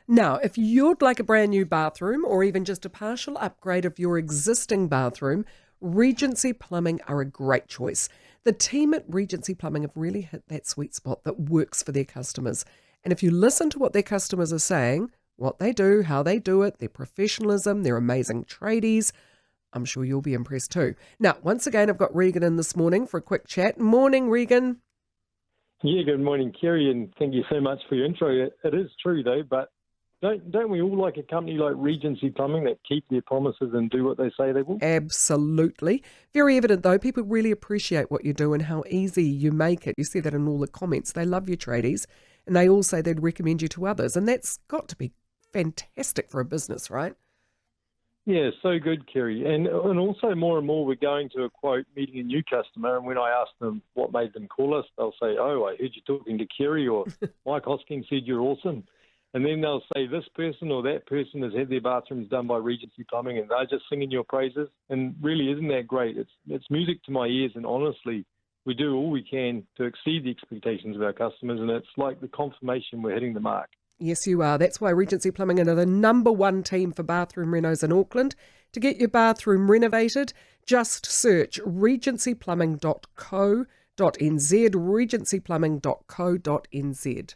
Now, if you'd like a brand new bathroom or even just a partial upgrade of your existing bathroom, Regency Plumbing are a great choice. The team at Regency Plumbing have really hit that sweet spot that works for their customers. And if you listen to what their customers are saying, what they do, how they do it, their professionalism, their amazing tradies, I'm sure you'll be impressed too. Now, once again, I've got Regan in this morning for a quick chat. Morning, Regan. Yeah, good morning, Kerry, and thank you so much for your intro. It is true, though, but don't we all like a company like Regency Plumbing that keep their promises and do what they say they will? Absolutely. Very evident, though. People really appreciate what you do and how easy you make it. You see that in all the comments. They love your tradies, and they all say they'd recommend you to others, and that's got to be fantastic for a business, right? Yeah, so good, Kerry. And also more and more we're going to a quote, meeting a new customer, and when I ask them what made them call us, they'll say, oh, I heard you talking to Kerry, or Mike Hosking said you're awesome. And then they'll say this person or that person has had their bathrooms done by Regency Plumbing, and they're just singing your praises. And really, isn't that great? It's music to my ears, and honestly, we do all we can to exceed the expectations of our customers, and it's like the confirmation we're hitting the mark. Yes, you are. That's why Regency Plumbing are the number one team for bathroom renos in Auckland. To get your bathroom renovated, just search regencyplumbing.co.nz, regencyplumbing.co.nz.